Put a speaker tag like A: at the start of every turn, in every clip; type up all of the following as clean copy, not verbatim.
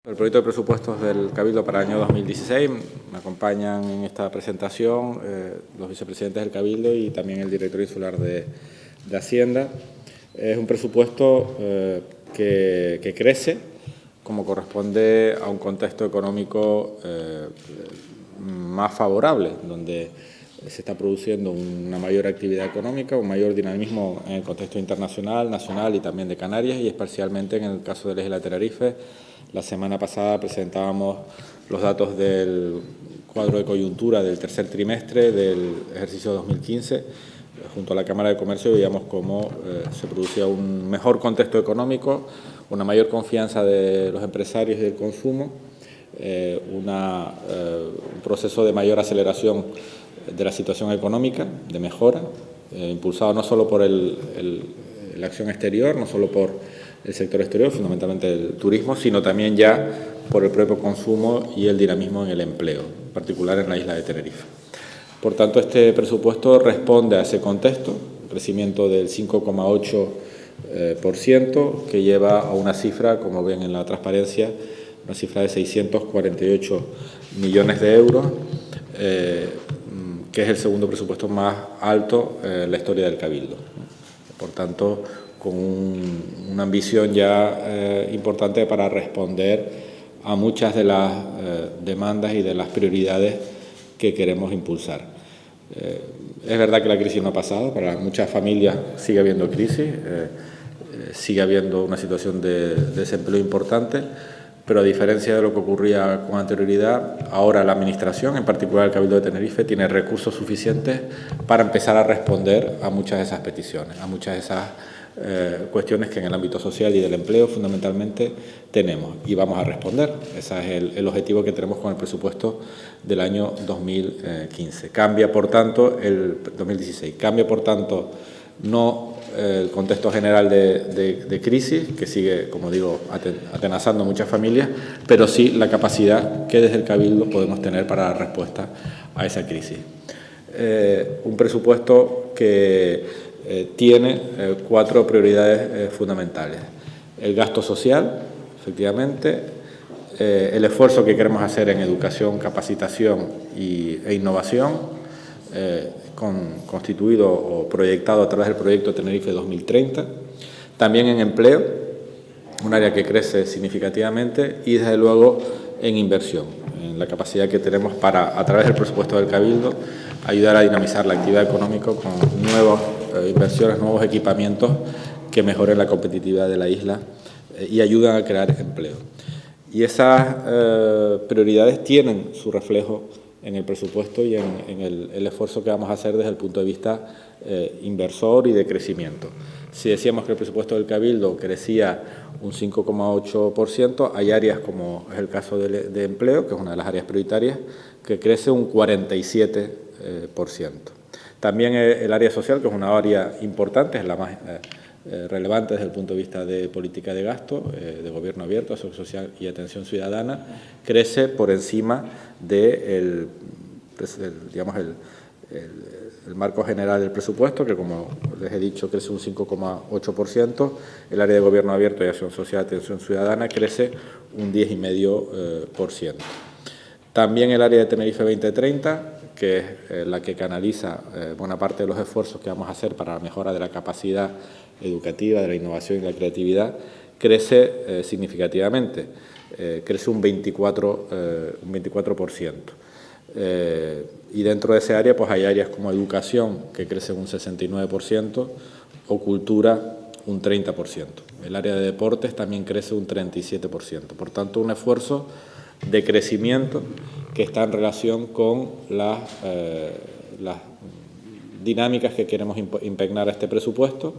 A: El proyecto de presupuestos del Cabildo para el año 2016, me acompañan en esta presentación los vicepresidentes del Cabildo y también el director insular de Hacienda. Es un presupuesto que crece como corresponde a un contexto económico más favorable, donde se está produciendo una mayor actividad económica, un mayor dinamismo en el contexto internacional, nacional y también de Canarias, y especialmente en el caso del eje de la Tenerife. La semana pasada presentábamos los datos del cuadro de coyuntura del tercer trimestre del ejercicio 2015. Junto a la Cámara de Comercio veíamos cómo se producía un mejor contexto económico, una mayor confianza de los empresarios y del consumo, un proceso de mayor aceleración de la situación económica, de mejora, impulsado no solo por la acción exterior, no solo por el sector exterior, fundamentalmente el turismo, sino también ya por el propio consumo y el dinamismo en el empleo, en particular en la isla de Tenerife. Por tanto, este presupuesto responde a ese contexto, un crecimiento del 5,8%, que lleva a una cifra, como ven en la transparencia, una cifra de 648 millones de euros, que es el segundo presupuesto más alto en la historia del Cabildo. Por tanto, con una ambición ya importante para responder a muchas de las demandas y de las prioridades que queremos impulsar. Es verdad que la crisis no ha pasado, para muchas familias sigue habiendo crisis, sigue habiendo una situación de desempleo importante, pero a diferencia de lo que ocurría con anterioridad, ahora la Administración, en particular el Cabildo de Tenerife, tiene recursos suficientes para empezar a responder a muchas de esas peticiones, a muchas de esas cuestiones que en el ámbito social y del empleo fundamentalmente tenemos, y vamos a responder. Ese es el objetivo que tenemos con el presupuesto del año 2015. Cambia, por tanto, el 2016. Cambia, por tanto, no el contexto general de crisis, que sigue, como digo, atenazando a muchas familias, pero sí la capacidad que desde el Cabildo podemos tener para dar respuesta a esa crisis. Un presupuesto que tiene cuatro prioridades fundamentales. El gasto social, efectivamente, el esfuerzo que queremos hacer en educación, capacitación e innovación, constituido o proyectado a través del proyecto Tenerife 2030, también en empleo, un área que crece significativamente, y desde luego en inversión, en la capacidad que tenemos para, a través del presupuesto del Cabildo, ayudar a dinamizar la actividad económica con nuevas inversiones, nuevos equipamientos que mejoren la competitividad de la isla y ayudan a crear empleo. Y esas prioridades tienen su reflejo en el presupuesto y en el esfuerzo que vamos a hacer desde el punto de vista inversor y de crecimiento. Si decíamos que el presupuesto del Cabildo crecía un 5,8%, hay áreas como es el caso de empleo, que es una de las áreas prioritarias, que crece un 47%. También el área social, que es una área importante, es la más relevante desde el punto de vista de política de gasto, de gobierno abierto, acción social y atención ciudadana, crece por encima del marco general del presupuesto, que como les he dicho crece un 5,8%, el área de gobierno abierto y acción social y atención ciudadana crece un 10,5%. También el área de Tenerife 2030, que es la que canaliza buena parte de los esfuerzos que vamos a hacer para la mejora de la capacidad educativa, de la innovación y la creatividad, crece significativamente, crece un 24%. Y dentro de ese área pues hay áreas como educación, que crece un 69%, o cultura, un 30%. El área de deportes también crece un 37%. Por tanto, un esfuerzo de crecimiento que está en relación con las dinámicas que queremos impregnar a este presupuesto,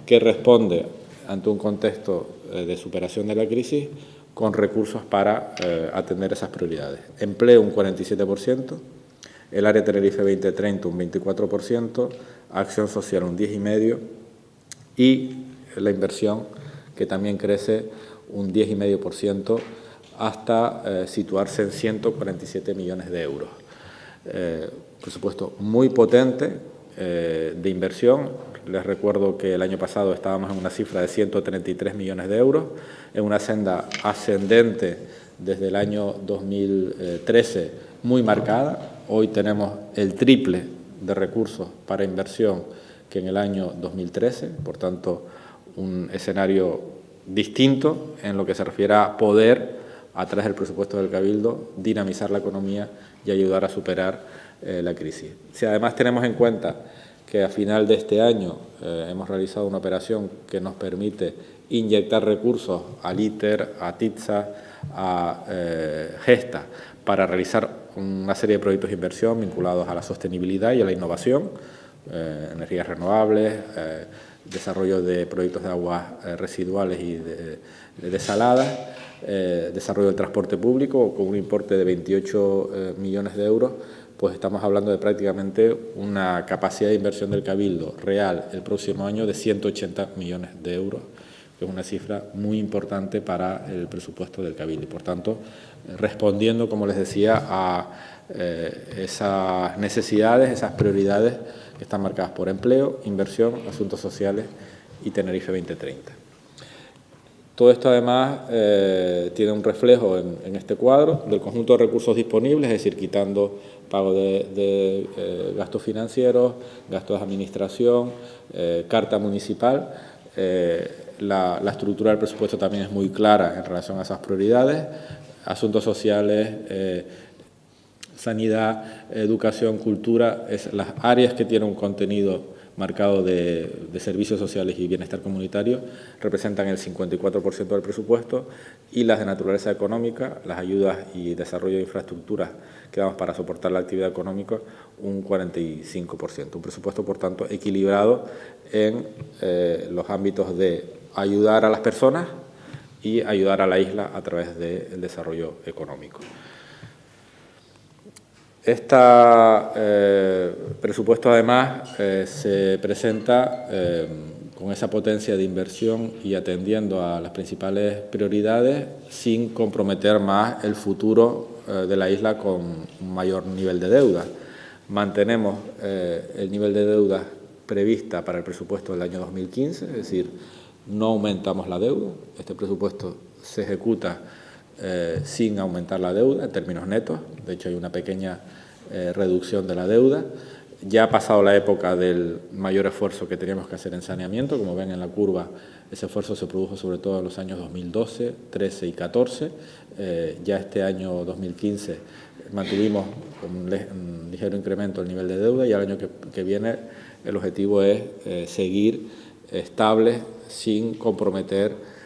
A: que responde ante un contexto de superación de la crisis con recursos para atender esas prioridades. Empleo un 47%, el área Tenerife 2030 un 24%, acción social un 10,5% y la inversión, que también crece un 10,5%, hasta situarse en 147 millones de euros. Presupuesto muy potente, de inversión. Les recuerdo que el año pasado estábamos en una cifra de 133 millones de euros, en una senda ascendente desde el año 2013 muy marcada. Hoy tenemos el triple de recursos para inversión que en el año 2013, por tanto, un escenario distinto en lo que se refiere a poder, a través del presupuesto del Cabildo, dinamizar la economía y ayudar a superar la crisis. Si además tenemos en cuenta que a final de este año hemos realizado una operación que nos permite inyectar recursos al ITER, a TITSA, a GESTA, para realizar una serie de proyectos de inversión vinculados a la sostenibilidad y a la innovación, energías renovables, desarrollo de proyectos de aguas residuales y de desaladas, desarrollo del transporte público con un importe de 28 millones de euros, pues estamos hablando de prácticamente una capacidad de inversión del Cabildo real el próximo año de 180 millones de euros, que es una cifra muy importante para el presupuesto del Cabildo. Y, por tanto, respondiendo, como les decía, a esas necesidades, esas prioridades que están marcadas por empleo, inversión, asuntos sociales y Tenerife 2030. Todo esto, además, tiene un reflejo en este cuadro del conjunto de recursos disponibles, es decir, quitando pago de gastos financieros, gastos de administración, carta municipal. La estructura del presupuesto también es muy clara en relación a esas prioridades. Asuntos sociales, sanidad, educación, cultura, es las áreas que tienen un contenido marcado de servicios sociales y bienestar comunitario, representan el 54% del presupuesto, y las de naturaleza económica, las ayudas y desarrollo de infraestructuras que damos para soportar la actividad económica, un 45%. Un presupuesto, por tanto, equilibrado en los ámbitos de ayudar a las personas y ayudar a la isla a través del desarrollo económico. Este presupuesto, además, se presenta con esa potencia de inversión y atendiendo a las principales prioridades sin comprometer más el futuro de la isla con un mayor nivel de deuda. Mantenemos el nivel de deuda prevista para el presupuesto del año 2015, es decir, no aumentamos la deuda. Este presupuesto se ejecuta sin aumentar la deuda en términos netos. De hecho, hay una pequeña reducción de la deuda. Ya ha pasado la época del mayor esfuerzo que teníamos que hacer en saneamiento. Como ven en la curva, ese esfuerzo se produjo sobre todo en los años 2012, 13 y 14. Ya este año 2015 mantuvimos con un ligero incremento el nivel de deuda, y el año que viene el objetivo es seguir estables sin comprometer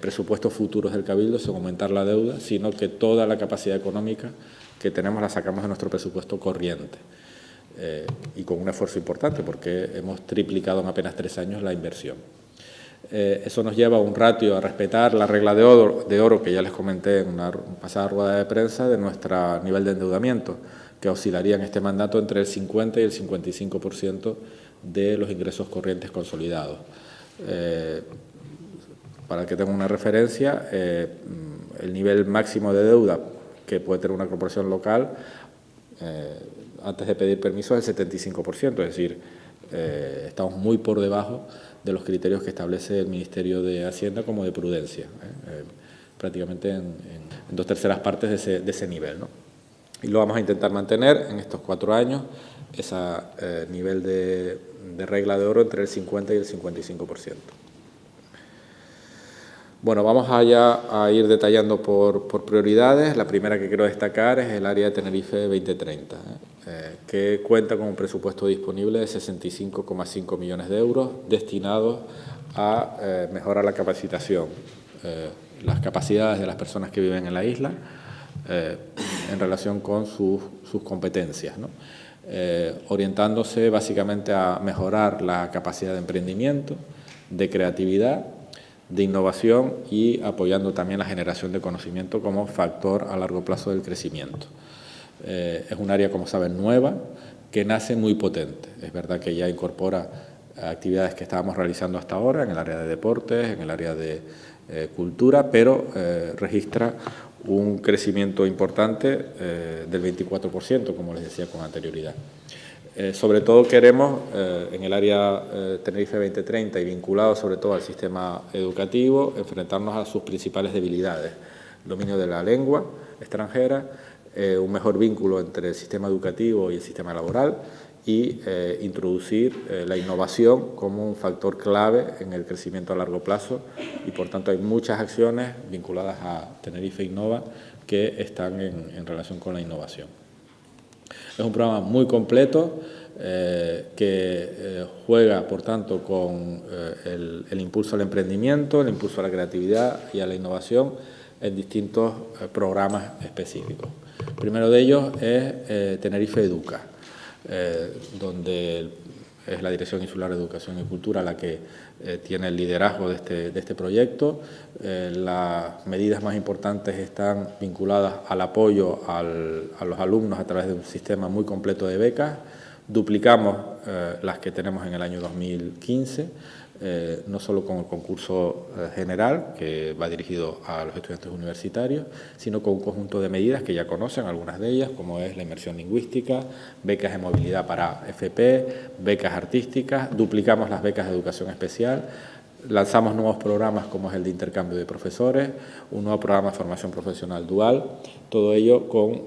A: presupuestos futuros del Cabildo, sin aumentar la deuda, sino que toda la capacidad económica que tenemos la sacamos de nuestro presupuesto corriente. Y con un esfuerzo importante, porque hemos triplicado en apenas 3 años la inversión. Eso nos lleva a un ratio, a respetar la regla de oro que ya les comenté en una pasada rueda de prensa, de nuestro nivel de endeudamiento, que oscilaría en este mandato entre el 50 y el 55% de los ingresos corrientes consolidados. Para que tengan una referencia, el nivel máximo de deuda que puede tener una corporación local, antes de pedir permiso, es el 75%, es decir, estamos muy por debajo de los criterios que establece el Ministerio de Hacienda como de prudencia, prácticamente en 2/3 partes de ese nivel, ¿no? Y lo vamos a intentar mantener en estos 4 años, ese nivel de regla de oro entre el 50 y el 55%. Bueno, vamos allá a ir detallando por prioridades. La primera que quiero destacar es el área de Tenerife 2030, que cuenta con un presupuesto disponible de 65,5 millones de euros destinados a mejorar la capacitación, las capacidades de las personas que viven en la isla en relación con sus competencias, ¿no? Orientándose básicamente a mejorar la capacidad de emprendimiento, de creatividad, de innovación, y apoyando también la generación de conocimiento como factor a largo plazo del crecimiento. Es un área, como saben, nueva, que nace muy potente. Es verdad que ya incorpora actividades que estábamos realizando hasta ahora en el área de deportes, en el área de cultura, pero registra un crecimiento importante del 24%, como les decía con anterioridad. Sobre todo queremos, en el área Tenerife 2030 y vinculado sobre todo al sistema educativo, enfrentarnos a sus principales debilidades. El dominio de la lengua extranjera, un mejor vínculo entre el sistema educativo y el sistema laboral y introducir la innovación como un factor clave en el crecimiento a largo plazo y, por tanto, hay muchas acciones vinculadas a Tenerife Innova que están en relación con la innovación. Es un programa muy completo que juega, por tanto, con el impulso al emprendimiento, el impulso a la creatividad y a la innovación en distintos programas específicos. El primero de ellos es Tenerife Educa, donde es la Dirección Insular de Educación y Cultura la que tiene el liderazgo de este proyecto. Las medidas más importantes están vinculadas al apoyo a los alumnos a través de un sistema muy completo de becas. Duplicamos las que tenemos en el año 2015, no solo con el concurso general, que va dirigido a los estudiantes universitarios, sino con un conjunto de medidas que ya conocen, algunas de ellas, como es la inmersión lingüística, becas de movilidad para FP, becas artísticas, duplicamos las becas de educación especial, lanzamos nuevos programas como es el de intercambio de profesores, un nuevo programa de formación profesional dual, todo ello con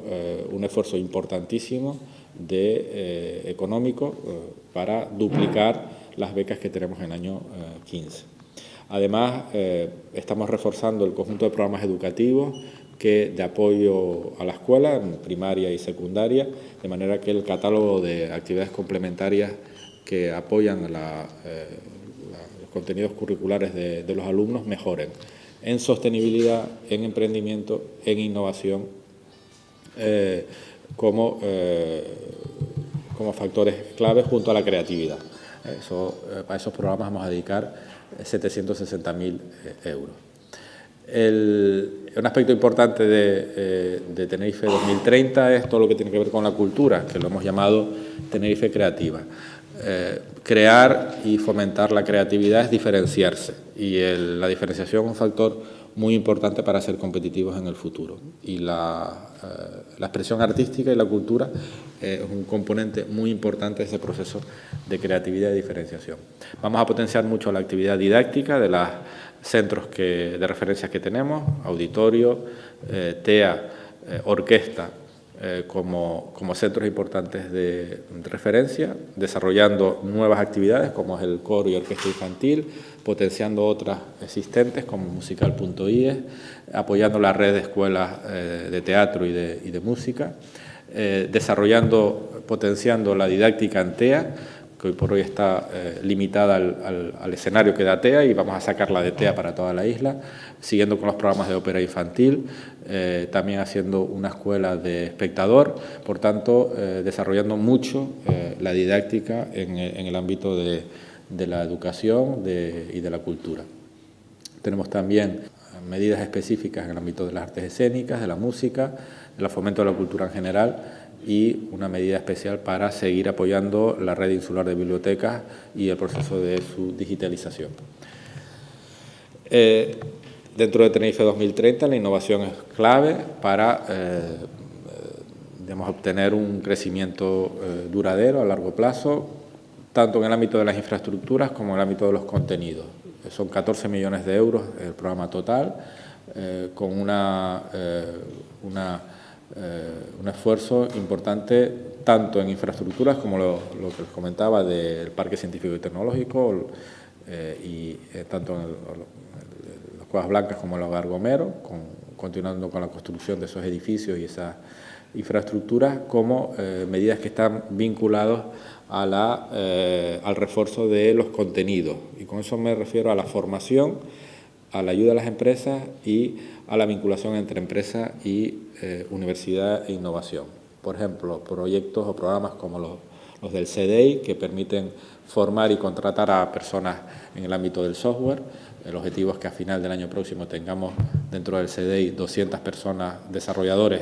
A: un esfuerzo importantísimo económico para duplicar las becas que tenemos en el año 15. Además, estamos reforzando el conjunto de programas educativos de apoyo a la escuela, en primaria y secundaria, de manera que el catálogo de actividades complementarias que apoyan los contenidos curriculares de los alumnos mejoren en sostenibilidad, en emprendimiento, en innovación, como factores claves junto a la creatividad. A esos programas vamos a dedicar 760.000 euros. Un aspecto importante de Tenerife 2030 es todo lo que tiene que ver con la cultura, que lo hemos llamado Tenerife Creativa. Crear y fomentar la creatividad es diferenciarse, y la diferenciación es un factor muy importante para ser competitivos en el futuro. Y la expresión artística y la cultura es un componente muy importante de ese proceso de creatividad y diferenciación. Vamos a potenciar mucho la actividad didáctica de los centros de referencia que tenemos, auditorio, TEA, orquesta, como centros importantes de referencia, desarrollando nuevas actividades como es el coro y orquesta infantil, potenciando otras existentes como musical.ie, apoyando la red de escuelas de teatro y de música, potenciando la didáctica en TEA, que hoy por hoy está limitada al escenario que da TEA, y vamos a sacarla de TEA para toda la isla, siguiendo con los programas de ópera infantil, también haciendo una escuela de espectador, por tanto, desarrollando mucho la didáctica en el ámbito de la educación y de la cultura. Tenemos también medidas específicas en el ámbito de las artes escénicas, de la música, del fomento de la cultura en general, y una medida especial para seguir apoyando la red insular de bibliotecas y el proceso de su digitalización. Dentro de Tenerife 2030, la innovación es clave para obtener un crecimiento duradero a largo plazo, tanto en el ámbito de las infraestructuras como en el ámbito de los contenidos. Son 14 millones de euros el programa total, con un esfuerzo importante tanto en infraestructuras como lo que les comentaba del Parque Científico y Tecnológico, tanto en las Cuevas Blancas como en el Hogar Gomero, continuando con la construcción de esos edificios y esas infraestructuras, como medidas que están vinculadas al refuerzo de los contenidos. Y con eso me refiero a la formación, a la ayuda a las empresas y a la vinculación entre empresa y universidad e innovación. Por ejemplo, proyectos o programas como los del CDI, que permiten formar y contratar a personas en el ámbito del software. El objetivo es que a final del año próximo tengamos dentro del CDI 200 personas desarrolladores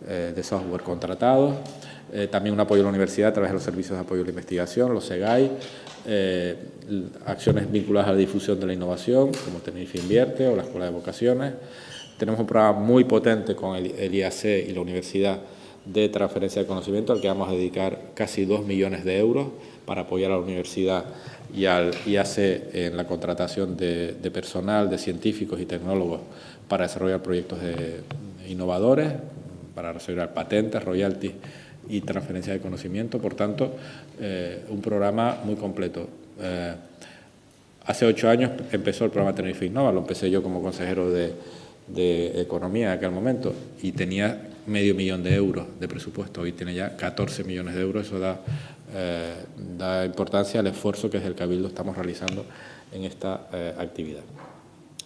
A: de software contratados. También un apoyo a la universidad a través de los servicios de apoyo a la investigación, los SEGAI, acciones vinculadas a la difusión de la innovación, como Tenerife Invierte o la Escuela de Vocaciones. Tenemos un programa muy potente con el IAC y la universidad de transferencia de conocimiento al que vamos a dedicar casi 2 millones de euros para apoyar a la universidad y al IAC en la contratación de personal, de científicos y tecnólogos para desarrollar proyectos innovadores, para desarrollar patentes, royalties y transferencia de conocimiento. Por tanto, un programa muy completo. Hace 8 años empezó el programa Tenerife Innova, lo empecé yo como consejero de Economía en aquel momento y tenía medio millón de euros de presupuesto, hoy tiene ya 14 millones de euros, eso da importancia al esfuerzo que desde el Cabildo estamos realizando en esta actividad.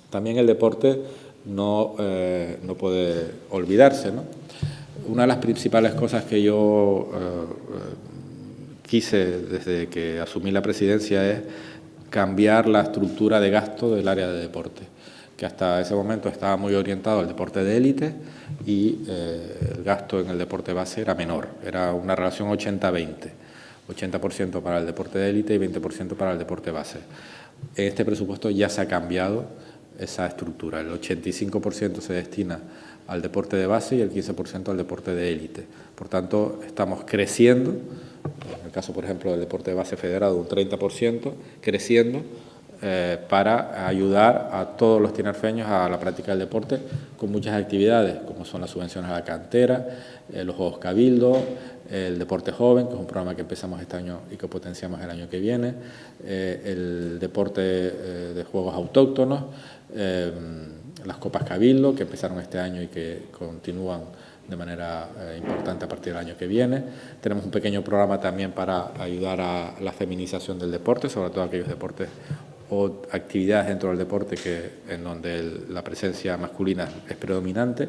A: También el deporte no puede olvidarse, ¿no? Una de las principales cosas que yo quise desde que asumí la presidencia es cambiar la estructura de gasto del área de deporte, que hasta ese momento estaba muy orientado al deporte de élite y el gasto en el deporte base era menor, era una relación 80-20, 80% para el deporte de élite y 20% para el deporte base. En este presupuesto ya se ha cambiado esa estructura, el 85% se destina al deporte de base y el 15% al deporte de élite. Por tanto, estamos creciendo, en el caso, por ejemplo, del deporte de base federado, un 30%, creciendo para ayudar a todos los tinerfeños a la práctica del deporte con muchas actividades, como son las subvenciones a la cantera, los Juegos Cabildo, el deporte joven, que es un programa que empezamos este año y que potenciamos el año que viene, el deporte de juegos autóctonos, las Copas Cabildo, que empezaron este año y que continúan de manera importante a partir del año que viene. Tenemos un pequeño programa también para ayudar a la feminización del deporte, sobre todo aquellos deportes o actividades dentro del deporte en donde la presencia masculina es predominante.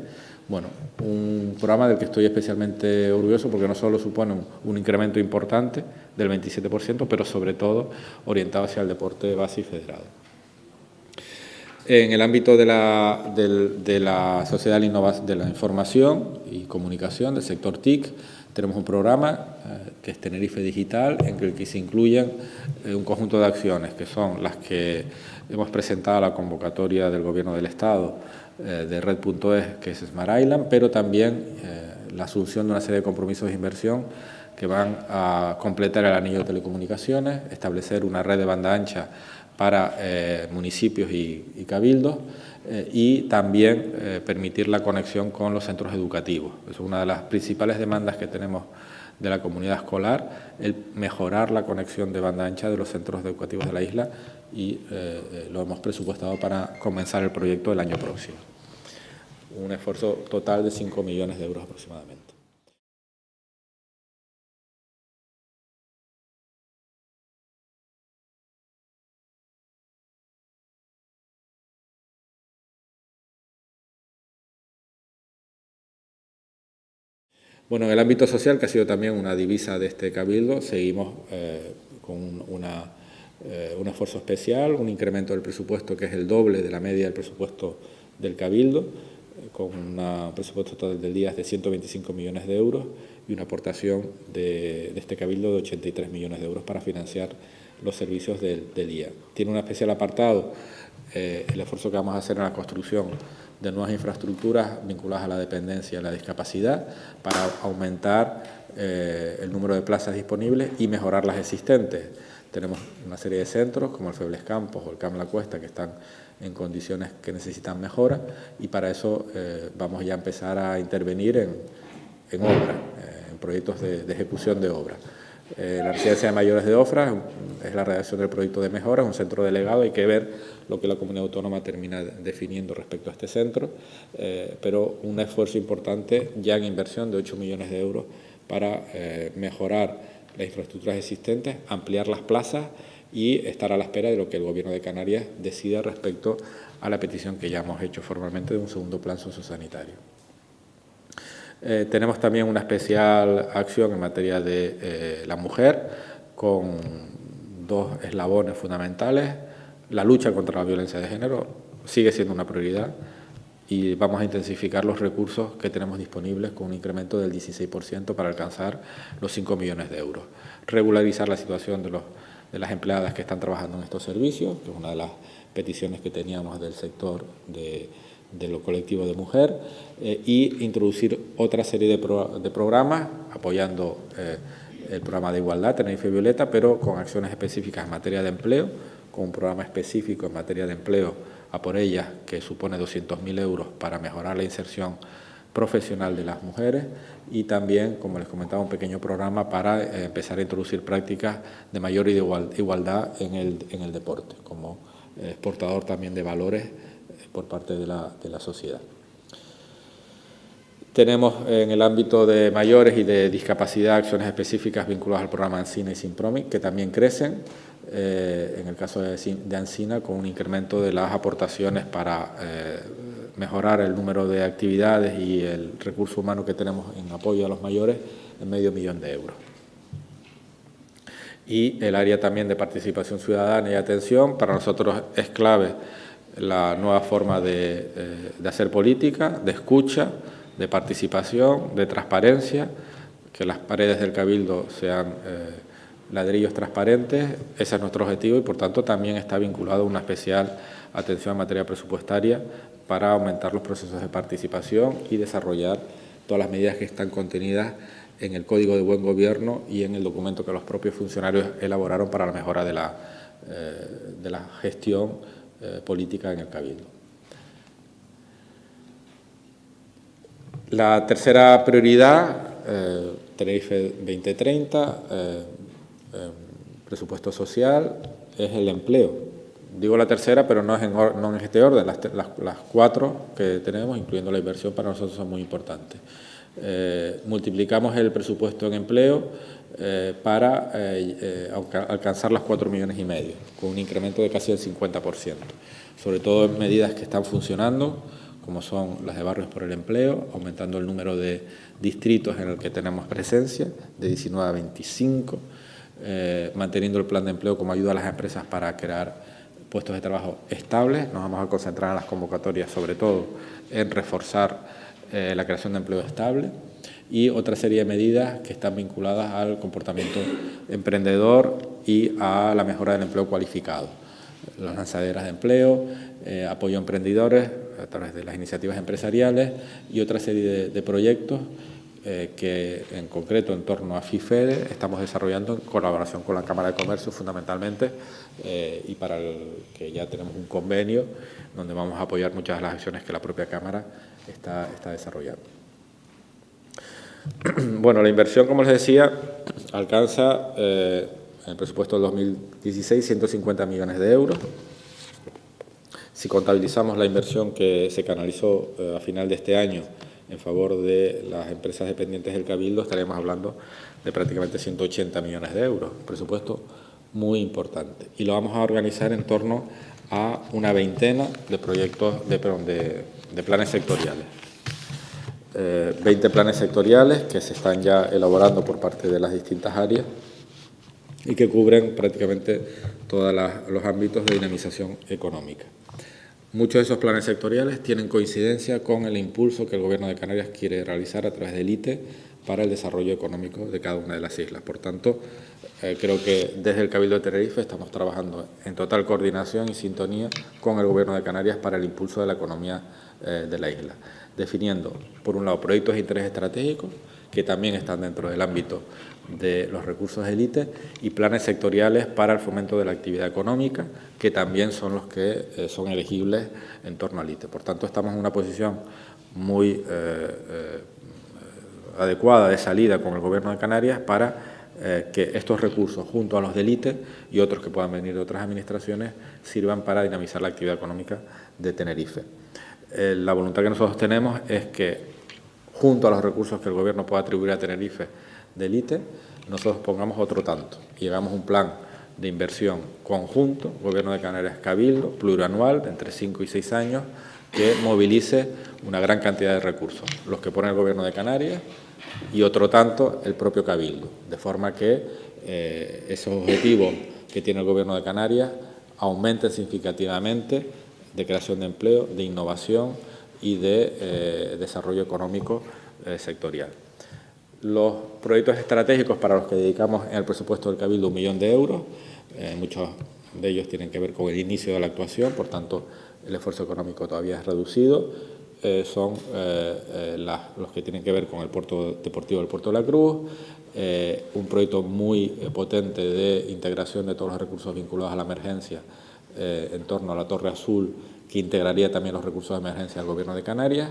A: Bueno, un programa del que estoy especialmente orgulloso porque no solo supone un incremento importante del 27%, pero sobre todo orientado hacia el deporte base y federado. En el ámbito de la sociedad de la información y comunicación, del sector TIC, tenemos un programa que es Tenerife Digital, en el que se incluyen un conjunto de acciones que son las que hemos presentado a la convocatoria del Gobierno del Estado de Red.es, que es Smart Island, pero también la asunción de una serie de compromisos de inversión que van a completar el anillo de telecomunicaciones, establecer una red de banda ancha para municipios y cabildos y también permitir la conexión con los centros educativos. Es una de las principales demandas que tenemos de la comunidad escolar, el mejorar la conexión de banda ancha de los centros educativos de la isla y lo hemos presupuestado para comenzar el proyecto el año próximo. Un esfuerzo total de 5 millones de euros aproximadamente. Bueno, en el ámbito social, que ha sido también una divisa de este Cabildo, seguimos con un esfuerzo especial, un incremento del presupuesto que es el doble de la media del presupuesto del Cabildo, con un presupuesto total del día de 125 millones de euros y una aportación de este Cabildo de 83 millones de euros para financiar los servicios del día. Tiene un especial apartado el esfuerzo que vamos a hacer en la construcción de nuevas infraestructuras vinculadas a la dependencia y a la discapacidad para aumentar el número de plazas disponibles y mejorar las existentes. Tenemos una serie de centros como el Febles Campos o el CAM La Cuesta que están en condiciones que necesitan mejora y para eso vamos ya a empezar a intervenir en obras, en proyectos de ejecución de obras. La residencia de mayores de Ofra es la redacción del proyecto de mejora, es un centro delegado, hay que ver lo que la comunidad autónoma termina definiendo respecto a este centro, pero un esfuerzo importante ya en inversión de 8 millones de euros para mejorar las infraestructuras existentes, ampliar las plazas y estar a la espera de lo que el Gobierno de Canarias decida respecto a la petición que ya hemos hecho formalmente de un segundo plan sociosanitario. Tenemos también una especial acción en materia de la mujer, con 2 eslabones fundamentales. La lucha contra la violencia de género sigue siendo una prioridad y vamos a intensificar los recursos que tenemos disponibles con un incremento del 16% para alcanzar los 5 millones de euros. Regularizar la situación de las empleadas que están trabajando en estos servicios, que es una de las peticiones que teníamos del sector de de lo colectivo de mujer y introducir otra serie de programas apoyando el programa de igualdad Tenerife Violeta, pero con acciones específicas en materia de empleo, con un programa específico en materia de empleo a por ellas que supone 200.000 euros para mejorar la inserción profesional de las mujeres y también, como les comentaba, un pequeño programa para empezar a introducir prácticas de mayor igualdad en el deporte, como exportador también de valores por parte de la sociedad. Tenemos en el ámbito de mayores y de discapacidad acciones específicas vinculadas al programa Ancina y Simpromic, que también crecen, en el caso de Ancina, con un incremento de las aportaciones para mejorar el número de actividades y el recurso humano que tenemos en apoyo a los mayores en €500.000. Y el área también de participación ciudadana y atención, para nosotros es clave la nueva forma de hacer política, de escucha, de participación, de transparencia, que las paredes del Cabildo sean ladrillos transparentes. Ese es nuestro objetivo y, por tanto, también está vinculado a una especial atención en materia presupuestaria para aumentar los procesos de participación y desarrollar todas las medidas que están contenidas en el Código de Buen Gobierno y en el documento que los propios funcionarios elaboraron para la mejora de la gestión política en el Cabildo. La tercera prioridad, Tenerife 2030, presupuesto social, es el empleo. Digo la tercera, pero no en este orden. Las cuatro que tenemos, incluyendo la inversión, para nosotros son muy importantes. Multiplicamos el presupuesto en empleo para alcanzar los 4,5 millones, con un incremento de casi el 50%, sobre todo en medidas que están funcionando, como son las de Barrios por el Empleo, aumentando el número de distritos en el que tenemos presencia, de 19 a 25, manteniendo el plan de empleo como ayuda a las empresas para crear puestos de trabajo estables. Nos vamos a concentrar en las convocatorias, sobre todo en reforzar la creación de empleo estable y otra serie de medidas que están vinculadas al comportamiento emprendedor y a la mejora del empleo cualificado. Las lanzaderas de empleo, apoyo a emprendedores a través de las iniciativas empresariales y otra serie de proyectos que en concreto en torno a FIFEDE estamos desarrollando en colaboración con la Cámara de Comercio fundamentalmente y para el que ya tenemos un convenio donde vamos a apoyar muchas de las acciones que la propia Cámara está desarrollando. Bueno, la inversión, como les decía, alcanza en el presupuesto del 2016 150 millones de euros. Si contabilizamos la inversión que se canalizó a final de este año en favor de las empresas dependientes del Cabildo, estaríamos hablando de prácticamente 180 millones de euros, un presupuesto muy importante. Y lo vamos a organizar en torno a una veintena de proyectos, de planes sectoriales. 20 planes sectoriales que se están ya elaborando por parte de las distintas áreas y que cubren prácticamente todos los ámbitos de dinamización económica. Muchos de esos planes sectoriales tienen coincidencia con el impulso que el Gobierno de Canarias quiere realizar a través del ITE para el desarrollo económico de cada una de las islas. Por tanto, creo que desde el Cabildo de Tenerife estamos trabajando en total coordinación y sintonía con el Gobierno de Canarias para el impulso de la economía de la isla, definiendo, por un lado, proyectos de interés estratégico, que también están dentro del ámbito de los recursos del ITE, y planes sectoriales para el fomento de la actividad económica, que también son los que son elegibles en torno al ITE. Por tanto, estamos en una posición muy adecuada de salida con el Gobierno de Canarias para que estos recursos, junto a los del ITE y otros que puedan venir de otras administraciones, sirvan para dinamizar la actividad económica de Tenerife. La voluntad que nosotros tenemos es que, junto a los recursos que el Gobierno pueda atribuir a Tenerife del ITE, nosotros pongamos otro tanto y hagamos un plan de inversión conjunto, Gobierno de Canarias Cabildo, plurianual, de entre 5 y 6 años, que movilice una gran cantidad de recursos, los que pone el Gobierno de Canarias y otro tanto el propio Cabildo, de forma que esos objetivos que tiene el Gobierno de Canarias aumenten significativamente de creación de empleo, de innovación y de desarrollo económico sectorial. Los proyectos estratégicos para los que dedicamos en el presupuesto del Cabildo 1 millón de euros, muchos de ellos tienen que ver con el inicio de la actuación, por tanto el esfuerzo económico todavía es reducido, son los que tienen que ver con el puerto deportivo del Puerto de la Cruz, un proyecto muy potente de integración de todos los recursos vinculados a la emergencia en torno a la Torre Azul, que integraría también los recursos de emergencia del Gobierno de Canarias,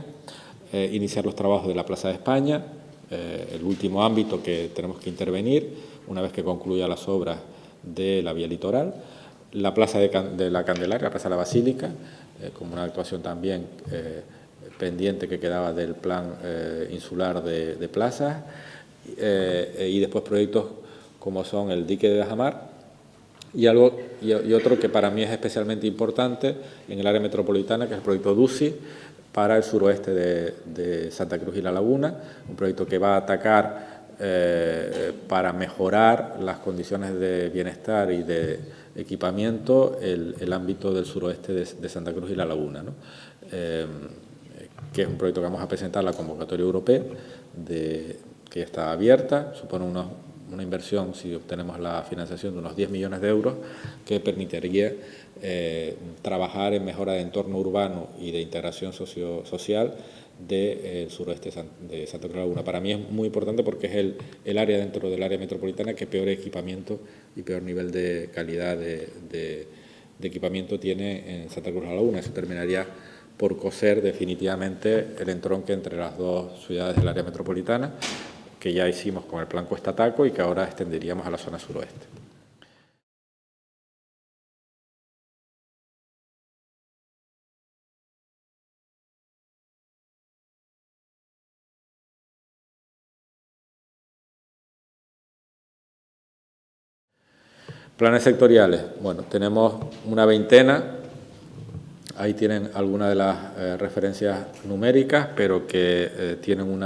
A: iniciar los trabajos de la Plaza de España, el último ámbito que tenemos que intervenir una vez que concluya las obras de la vía litoral, la Plaza de la Candelaria, la Plaza de la Basílica, como una actuación también pendiente que quedaba del plan insular de plazas, y después proyectos como son el dique de Bajamar y otro que para mí es especialmente importante en el área metropolitana, que es el proyecto DUCI para el suroeste de Santa Cruz y La Laguna, un proyecto que va a atacar para mejorar las condiciones de bienestar y de equipamiento el ámbito del suroeste de Santa Cruz y La Laguna, ¿no? Que es un proyecto que vamos a presentar a la convocatoria europea, que ya está abierta, supone una inversión, si obtenemos la financiación, de unos 10 millones de euros, que permitiría trabajar en mejora de entorno urbano y de integración social del suroeste de Santa Cruz de la Laguna. Para mí es muy importante porque es el área dentro del área metropolitana que peor equipamiento y peor nivel de calidad de equipamiento tiene en Santa Cruz de la Laguna. Eso terminaría por coser definitivamente el entronque entre las dos ciudades del área metropolitana, que ya hicimos con el plan Cuesta Taco y que ahora extenderíamos a la zona suroeste. Planes sectoriales. Bueno, tenemos una veintena. Ahí tienen algunas de las referencias numéricas, pero que tienen un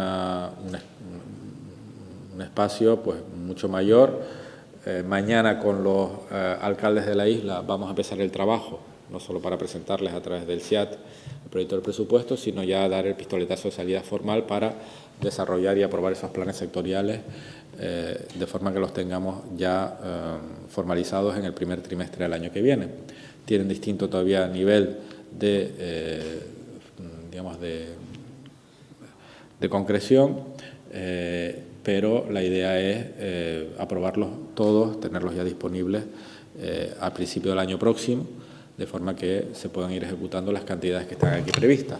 A: espacio pues mucho mayor. Mañana con los alcaldes de la isla vamos a empezar el trabajo, no solo para presentarles a través del SIAT el proyecto del presupuesto, sino ya dar el pistoletazo de salida formal para desarrollar y aprobar esos planes sectoriales de forma que los tengamos ya formalizados en el primer trimestre del año que viene. Tienen distinto todavía nivel de concreción, pero la idea es aprobarlos todos, tenerlos ya disponibles al principio del año próximo, de forma que se puedan ir ejecutando las cantidades que están aquí previstas.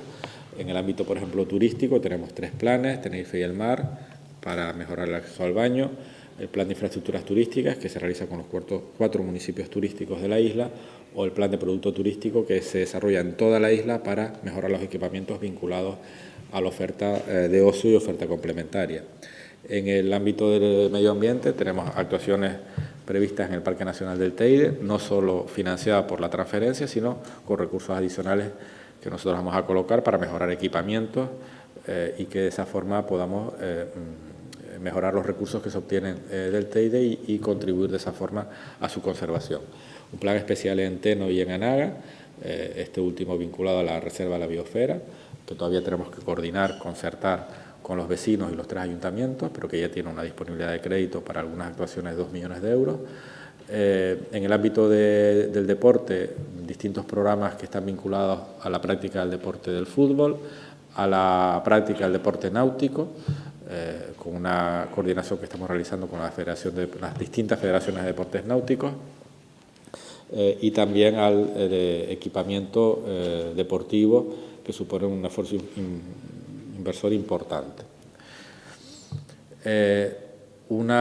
A: En el ámbito, por ejemplo, turístico, tenemos 3 planes: Tenerife y el Mar, para mejorar el acceso al baño; el plan de infraestructuras turísticas, que se realiza con los 4 municipios turísticos de la isla; o el plan de producto turístico, que se desarrolla en toda la isla para mejorar los equipamientos vinculados a la oferta de ocio y oferta complementaria. En el ámbito del medio ambiente tenemos actuaciones previstas en el Parque Nacional del Teide, no solo financiadas por la transferencia, sino con recursos adicionales que nosotros vamos a colocar para mejorar equipamientos y que de esa forma podamos mejorar los recursos que se obtienen del Teide y contribuir de esa forma a su conservación. Un plan especial en Teno y en Anaga, este último vinculado a la Reserva de la Biosfera, que todavía tenemos que coordinar, concertar con los vecinos y los 3 ayuntamientos, pero que ya tiene una disponibilidad de crédito para algunas actuaciones de 2 millones de euros. En el ámbito del deporte, distintos programas que están vinculados a la práctica del deporte del fútbol, a la práctica del deporte náutico, con una coordinación que estamos realizando con las distintas federaciones de deportes náuticos, y también al equipamiento deportivo, que supone un esfuerzo inversor importante. Un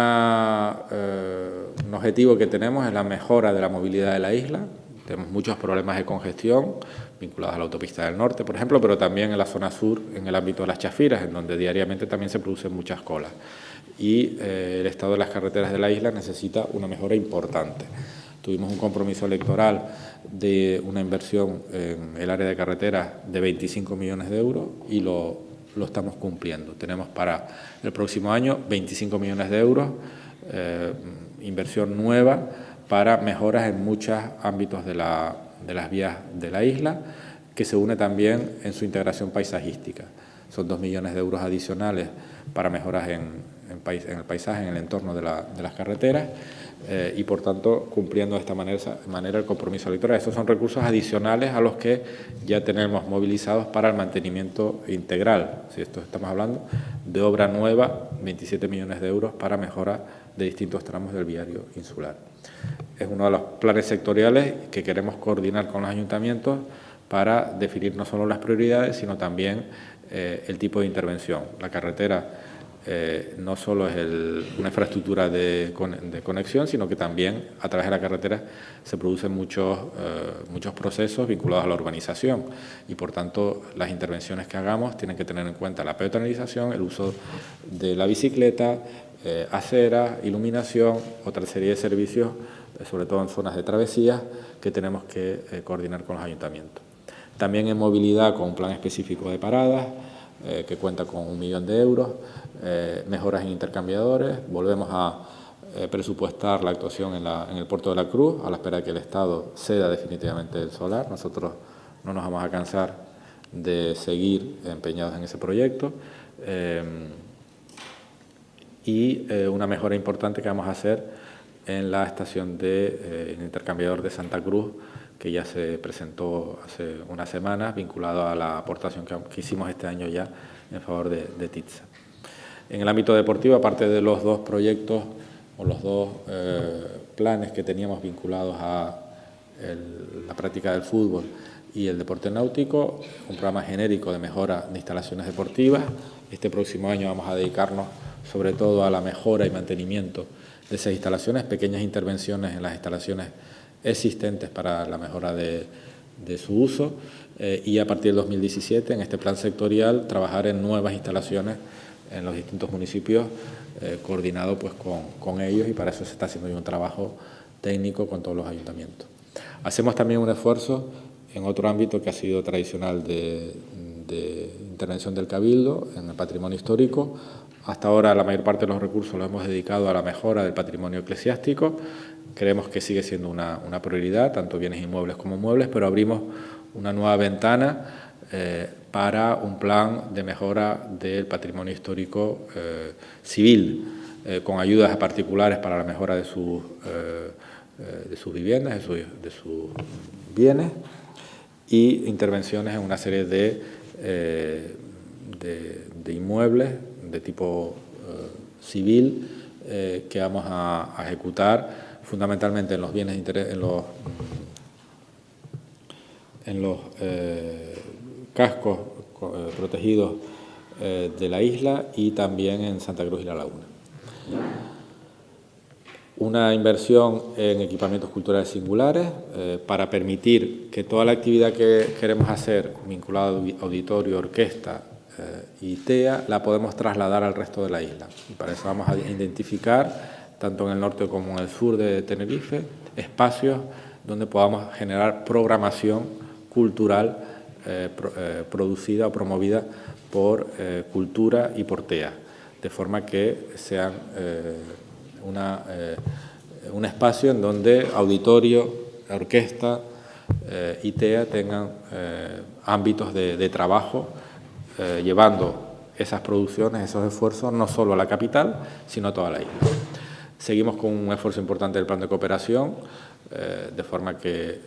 A: objetivo que tenemos es la mejora de la movilidad de la isla. Tenemos muchos problemas de congestión vinculados a la autopista del norte, por ejemplo, pero también en la zona sur, en el ámbito de las Chafiras, en donde diariamente también se producen muchas colas. Y el estado de las carreteras de la isla necesita una mejora importante. Tuvimos un compromiso electoral de una inversión en el área de carreteras de 25 millones de euros y lo estamos cumpliendo. Tenemos para el próximo año 25 millones de euros, inversión nueva para mejoras en muchos ámbitos de las vías de la isla, que se une también en su integración paisajística. son 2 millones de euros adicionales para mejoras en el paisaje, en el entorno de las carreteras, y por tanto cumpliendo de esta manera el compromiso electoral. Estos son recursos adicionales a los que ya tenemos movilizados para el mantenimiento integral. Si esto estamos hablando de obra nueva, 27 millones de euros para mejora de distintos tramos del viario insular. Es uno de los planes sectoriales que queremos coordinar con los ayuntamientos para definir no solo las prioridades, sino también el tipo de intervención. La carretera no solo es una infraestructura de conexión, sino que también a través de la carretera se producen muchos procesos vinculados a la urbanización y, por tanto, las intervenciones que hagamos tienen que tener en cuenta la peatonalización, el uso de la bicicleta, aceras, iluminación, otra serie de servicios, sobre todo en zonas de travesías, que tenemos que coordinar con los ayuntamientos. También en movilidad, con un plan específico de paradas, que cuenta con 1 millón de euros, mejoras en intercambiadores, volvemos a presupuestar la actuación en el Puerto de la Cruz, a la espera de que el Estado ceda definitivamente el solar. Nosotros no nos vamos a cansar de seguir empeñados en ese proyecto, y una mejora importante que vamos a hacer en la estación de intercambiador de Santa Cruz, que ya se presentó hace unas semanas, vinculado a la aportación que hicimos este año ya en favor de TITSA. En el ámbito deportivo, aparte de los dos proyectos o los dos planes que teníamos vinculados a la práctica del fútbol y el deporte náutico, un programa genérico de mejora de instalaciones deportivas. Este próximo año vamos a dedicarnos sobre todo a la mejora y mantenimiento de esas instalaciones, pequeñas intervenciones en las instalaciones existentes para la mejora de su uso, y a partir del 2017, en este plan sectorial, trabajar en nuevas instalaciones en los distintos municipios, coordinado pues con ellos, y para eso se está haciendo ya un trabajo técnico con todos los ayuntamientos. Hacemos también un esfuerzo en otro ámbito que ha sido tradicional de intervención del Cabildo, en el patrimonio histórico. Hasta ahora la mayor parte de los recursos los hemos dedicado a la mejora del patrimonio eclesiástico. Creemos que sigue siendo una prioridad, tanto bienes inmuebles como muebles, pero abrimos una nueva ventana para un plan de mejora del patrimonio histórico civil, con ayudas a particulares para la mejora de sus viviendas, de sus bienes, y intervenciones en una serie de inmuebles de tipo civil que vamos a ejecutar fundamentalmente en los bienes de interés, en los cascos protegidos de la isla, y también en Santa Cruz y La Laguna. Una inversión en equipamientos culturales singulares para permitir que toda la actividad que queremos hacer vinculada a auditorio, orquesta y TEA la podemos trasladar al resto de la isla. Y para eso vamos a identificar, tanto en el norte como en el sur de Tenerife, espacios donde podamos generar programación cultural producida o promovida por Cultura y por TEA, de forma que sean un espacio en donde auditorio, orquesta y TEA tengan ámbitos de trabajo, llevando esas producciones, esos esfuerzos, no solo a la capital, sino a toda la isla. Seguimos con un esfuerzo importante del plan de cooperación, de forma que,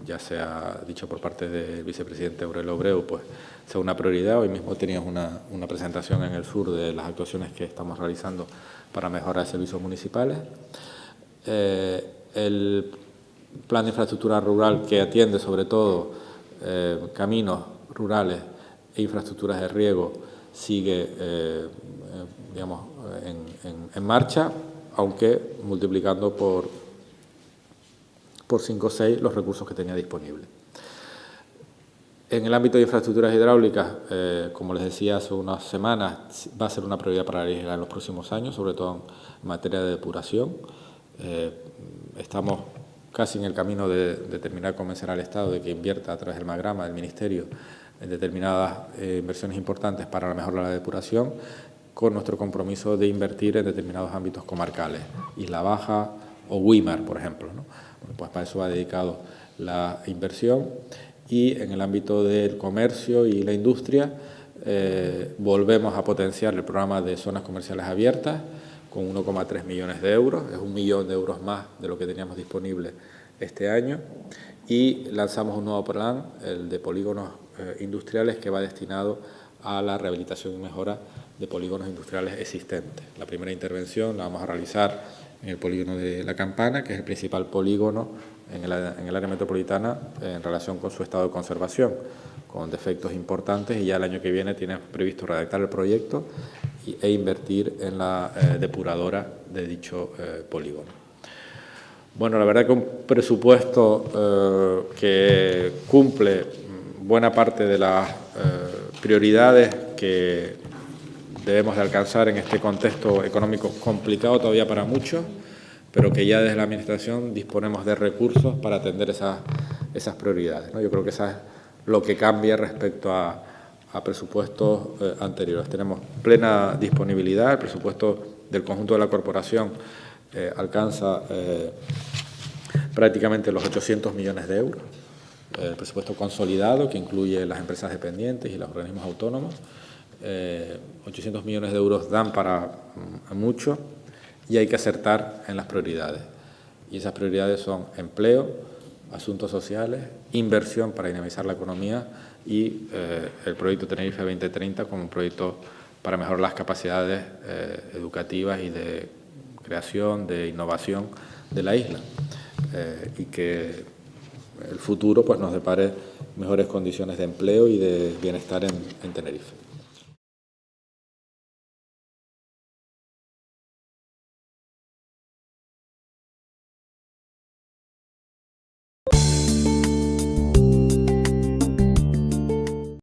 A: ya se ha dicho por parte del vicepresidente Aurelio Abreu, pues sea una prioridad. Hoy mismo teníamos una presentación en el sur de las actuaciones que estamos realizando para mejorar servicios municipales. El plan de infraestructura rural, que atiende sobre todo caminos rurales e infraestructuras de riego, sigue digamos, en marcha, aunque multiplicando por 5 o 6 los recursos que tenía disponibles. En el ámbito de infraestructuras hidráulicas, como les decía hace unas semanas, va a ser una prioridad para la isla en los próximos años, sobre todo en materia de depuración. Estamos casi en el camino de terminar de convencer al Estado de que invierta a través del Magrama, del Ministerio, en determinadas inversiones importantes para la mejora de la depuración, con nuestro compromiso de invertir en determinados ámbitos comarcales, Isla Baja o Güímar, por ejemplo, ¿no? Bueno, pues para eso va dedicado la inversión. Y en el ámbito del comercio y la industria, volvemos a potenciar el programa de zonas comerciales abiertas con 1,3 millones de euros, es 1 millón de euros más de lo que teníamos disponible este año, y lanzamos un nuevo plan, el de polígonos industriales, que va destinado a la rehabilitación y mejora de polígonos industriales existentes. La primera intervención la vamos a realizar en el polígono de La Campana, que es el principal polígono en el área metropolitana en relación con su estado de conservación, con defectos importantes, y ya el año que viene tiene previsto redactar el proyecto e invertir en la depuradora de dicho polígono. Bueno, la verdad que un presupuesto que cumple buena parte de las prioridades que debemos de alcanzar en este contexto económico complicado todavía para muchos, pero que ya desde la Administración disponemos de recursos para atender esas prioridades, ¿no? Yo creo que eso es lo que cambia respecto a presupuestos anteriores. Tenemos plena disponibilidad, el presupuesto del conjunto de la corporación alcanza prácticamente los 800 millones de euros, el presupuesto consolidado, que incluye las empresas dependientes y los organismos autónomos. 800 millones de euros dan para mucho, y hay que acertar en las prioridades. Y esas prioridades son empleo, asuntos sociales, inversión para dinamizar la economía y el proyecto Tenerife 2030 como un proyecto para mejorar las capacidades educativas y de creación, de innovación de la isla, y que el futuro pues nos depare mejores condiciones de empleo y de bienestar en Tenerife.